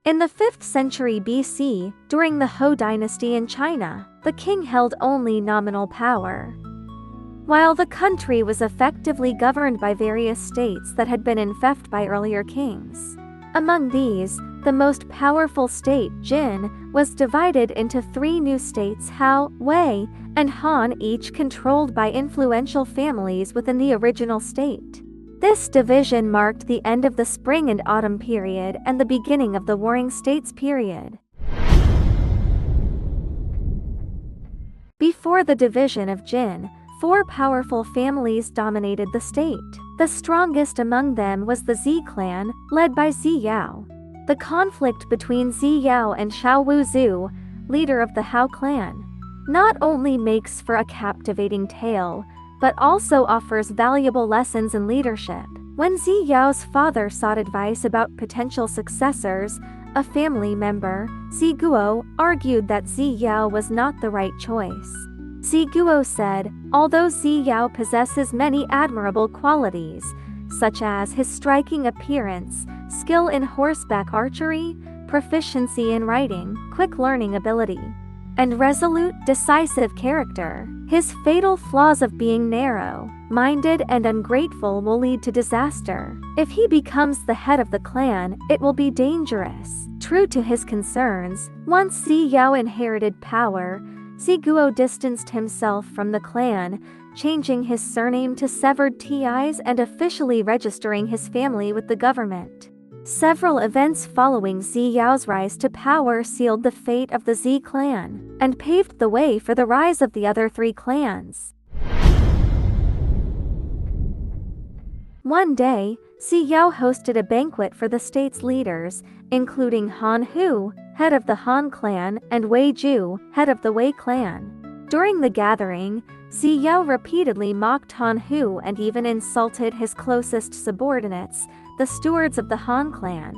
In the 5th century BC, during the Hou dynasty in China, the king held only nominal power, while the country was effectively governed by various states that had been infected by earlier kings. Among these, the most powerful state, Jin, was divided into 3 new states, Hao, Wei, and Han, each controlled by influential families within the original state. This division marked the end of the Spring and Autumn period and the beginning of the Warring States period. Before the division of Jin, 4 powerful families dominated the state. The strongest among them was the Zi clan, led by Zhao. The conflict between Zhao and Xiao Wuzhu, leader of the Hao clan, not only makes for a captivating tale, but also offers valuable lessons in leadership. When Zhao's father sought advice about potential successors, a family member, Ziguo, argued that Zhao was not the right choice. Ziguo said, although Zhao possesses many admirable qualities, such as his striking appearance, skill in horseback archery, proficiency in writing, quick learning ability, and resolute, decisive character, his fatal flaws of being narrow-minded and ungrateful will lead to disaster. If he becomes the head of the clan, it will be dangerous. True to his concerns, once Zhao inherited power, Ziguo distanced himself from the clan, changing his surname to Severed Tis and officially registering his family with the government. Several events following Zhao's rise to power sealed the fate of the Zi clan, and paved the way for the rise of the other 3 clans. One day, Zhao hosted a banquet for the state's leaders, including Han Hu, head of the Han clan, and Wei Ju, head of the Wei clan. During the gathering, Zhao repeatedly mocked Han Hu and even insulted his closest subordinates, the stewards of the Han clan.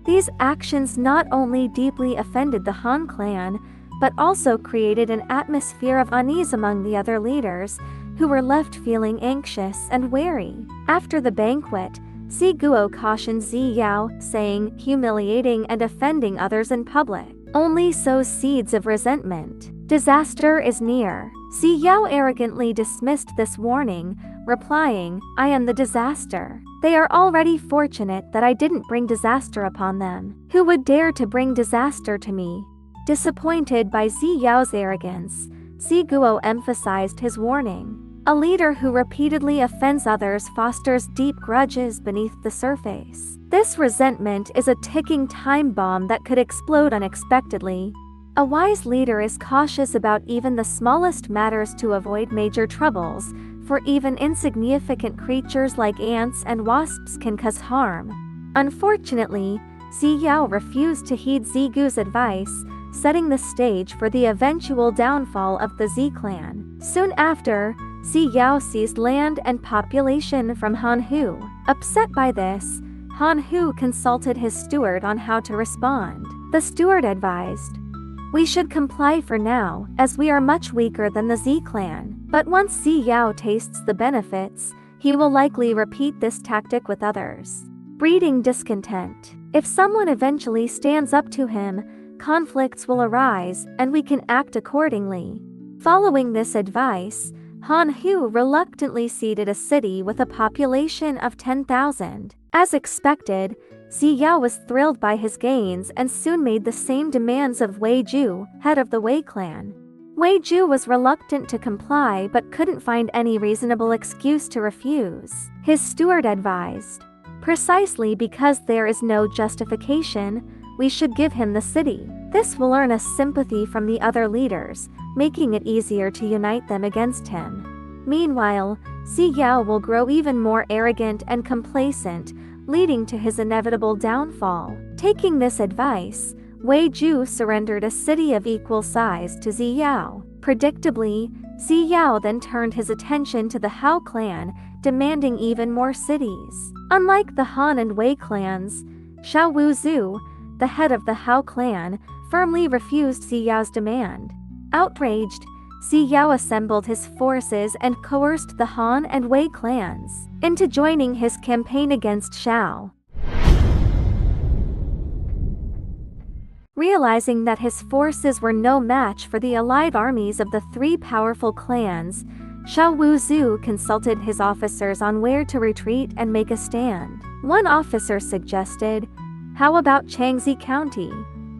These actions not only deeply offended the Han clan, but also created an atmosphere of unease among the other leaders, who were left feeling anxious and wary. After the banquet, Ziguo cautioned Zhao, saying, humiliating and offending others in public only sows seeds of resentment. Disaster is near. Zhao arrogantly dismissed this warning, replying, I am the disaster. They are already fortunate that I didn't bring disaster upon them. Who would dare to bring disaster to me? Disappointed by Zhao's arrogance, Ziguo emphasized his warning. A leader who repeatedly offends others fosters deep grudges beneath the surface. This resentment is a ticking time bomb that could explode unexpectedly. A wise leader is cautious about even the smallest matters to avoid major troubles, for even insignificant creatures like ants and wasps can cause harm. Unfortunately, Zhao refused to heed Ziguo's advice, setting the stage for the eventual downfall of the Zi clan. Soon after, Zhao seized land and population from Han Hu. Upset by this, Han Hu consulted his steward on how to respond. The steward advised, we should comply for now, as we are much weaker than the Zi clan. But once Zhao tastes the benefits, he will likely repeat this tactic with others, breeding discontent. If someone eventually stands up to him, conflicts will arise, and we can act accordingly. Following this advice, Han Hu reluctantly ceded a city with a population of 10,000. As expected, Zhao was thrilled by his gains and soon made the same demands of Wei Ju, head of the Wei clan. Wei Ju was reluctant to comply but couldn't find any reasonable excuse to refuse. His steward advised, precisely because there is no justification, we should give him the city. This will earn us sympathy from the other leaders, making it easier to unite them against him. Meanwhile, Zhao will grow even more arrogant and complacent, leading to his inevitable downfall. Taking this advice, Wei Ju surrendered a city of equal size to Zhao. Predictably, Zhao then turned his attention to the Hao clan, demanding even more cities. Unlike the Han and Wei clans, Xiao Wuzhu, the head of the Hao clan, firmly refused Zhao's demand. Outraged, Zhao assembled his forces and coerced the Han and Wei clans into joining his campaign against Xiao. Realizing that his forces were no match for the allied armies of the three powerful clans, Zhao Wuzu consulted his officers on where to retreat and make a stand. One officer suggested, "How about Changzi County?"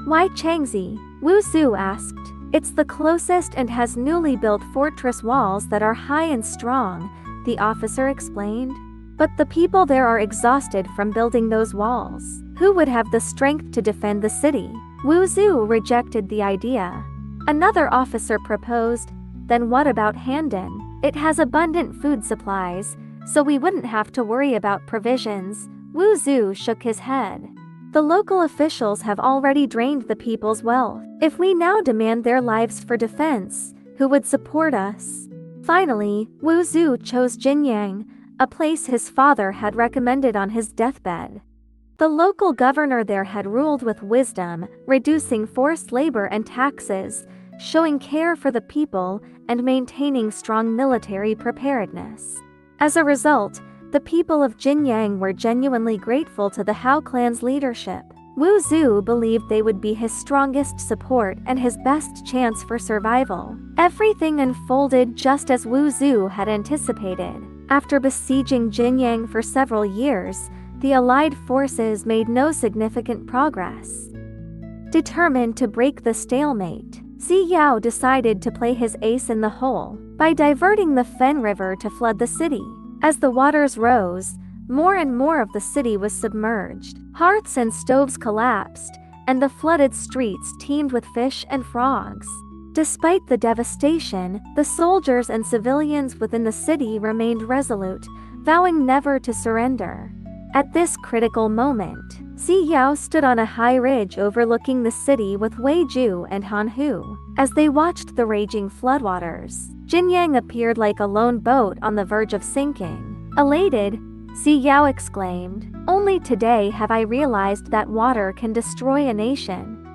"Why Changzi?" Wuzu asked. "It's the closest and has newly built fortress walls that are high and strong," the officer explained. "But the people there are exhausted from building those walls. Who would have the strength to defend the city?" Wuzu rejected the idea. Another officer proposed, "Then what about Handan? It has abundant food supplies, so we wouldn't have to worry about provisions." Wuzu shook his head. "The local officials have already drained the people's wealth. If we now demand their lives for defense, who would support us?" Finally, Wuzu chose Jinyang, a place his father had recommended on his deathbed. The local governor there had ruled with wisdom, reducing forced labor and taxes, showing care for the people, and maintaining strong military preparedness. As a result, the people of Jinyang were genuinely grateful to the Hao clan's leadership. Wuzu believed they would be his strongest support and his best chance for survival. Everything unfolded just as Wuzu had anticipated. After besieging Jinyang for several years, the allied forces made no significant progress. Determined to break the stalemate, Zhao decided to play his ace in the hole by diverting the Fen River to flood the city. As the waters rose, more and more of the city was submerged. Hearths and stoves collapsed, and the flooded streets teemed with fish and frogs. Despite the devastation, the soldiers and civilians within the city remained resolute, vowing never to surrender. At this critical moment, Zhao stood on a high ridge overlooking the city with Weiju and Hanhu. As they watched the raging floodwaters, Jinyang appeared like a lone boat on the verge of sinking. Elated, Zhao exclaimed, "Only today have I realized that water can destroy a nation."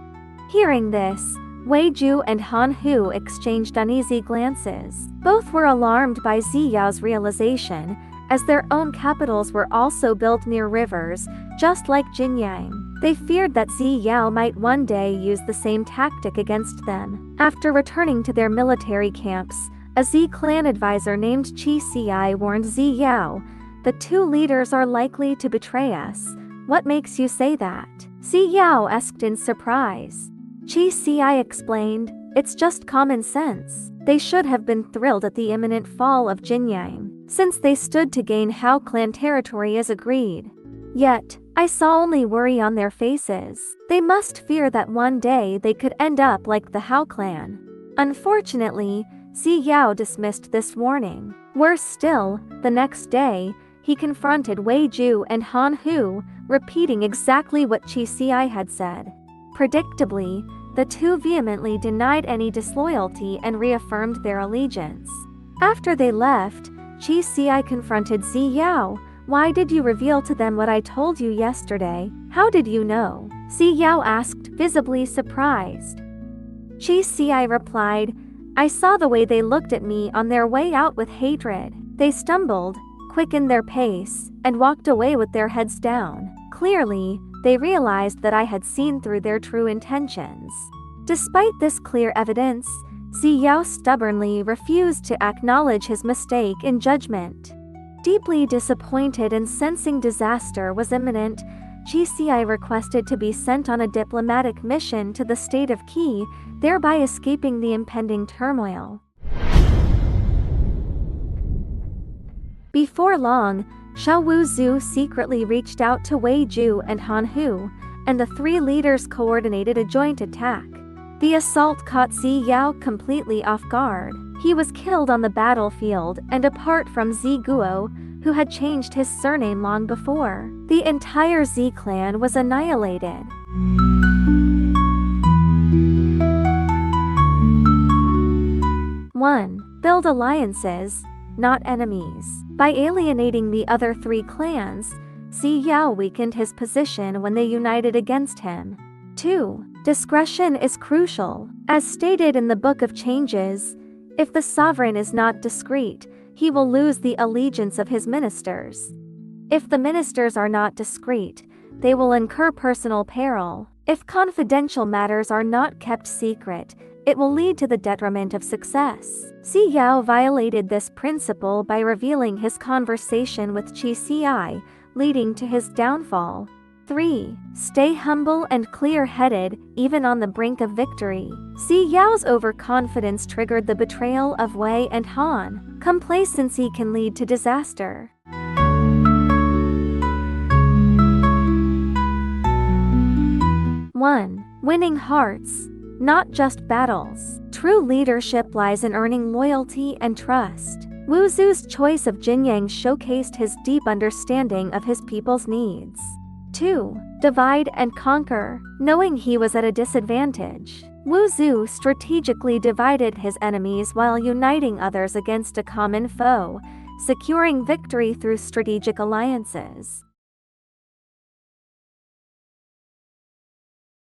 Hearing this, Weiju and Hanhu exchanged uneasy glances. Both were alarmed by Zhao's realization, as their own capitals were also built near rivers, just like Jinyang. They feared that Zhao might one day use the same tactic against them. After returning to their military camps, a Z clan advisor named Qi Ci warned Zhao, "The two leaders are likely to betray us." "What makes you say that?" Zhao asked in surprise. Qi Ci explained, "It's just common sense. They should have been thrilled at the imminent fall of Jinyang, since they stood to gain Hao clan territory as agreed. Yet, I saw only worry on their faces. They must fear that one day they could end up like the Hao clan." Unfortunately, Zhao dismissed this warning. Worse still, the next day, he confronted Weiju and Hanhu, repeating exactly what Qi Ci had said. Predictably, the two vehemently denied any disloyalty and reaffirmed their allegiance. After they left, Qi Ci confronted Zhao. "Why did you reveal to them what I told you yesterday? How did you know?" Zhao asked, visibly surprised. Qi Ci replied, "I saw the way they looked at me on their way out with hatred. They stumbled, quickened their pace, and walked away with their heads down. Clearly, they realized that I had seen through their true intentions." Despite this clear evidence, Zhao stubbornly refused to acknowledge his mistake in judgment. Deeply disappointed and sensing disaster was imminent, Qi Ci requested to be sent on a diplomatic mission to the state of Qi, thereby escaping the impending turmoil. Before long, Zhao Wuzu secretly reached out to Weiju and Hanhu, and the three leaders coordinated a joint attack. The assault caught Zhao completely off guard. He was killed on the battlefield, and apart from Ziguo, who had changed his surname long before, the entire Z clan was annihilated. One. Build alliances, not enemies. By alienating the other three clans, Zhao weakened his position when they united against him. 2. Discretion is crucial. As stated in the Book of Changes, if the sovereign is not discreet, he will lose the allegiance of his ministers. If the ministers are not discreet, they will incur personal peril. If confidential matters are not kept secret, it will lead to the detriment of success. Xi Yao violated this principle by revealing his conversation with Qi Ci, leading to his downfall. 3. Stay humble and clear-headed, even on the brink of victory. Xi Yao's overconfidence triggered the betrayal of Wei and Han. Complacency can lead to disaster. 1. Winning hearts, not just battles. True leadership lies in earning loyalty and trust. Wu Zu's choice of Jinyang showcased his deep understanding of his people's needs. 2. Divide and conquer. Knowing he was at a disadvantage, Wu Zu strategically divided his enemies while uniting others against a common foe, securing victory through strategic alliances.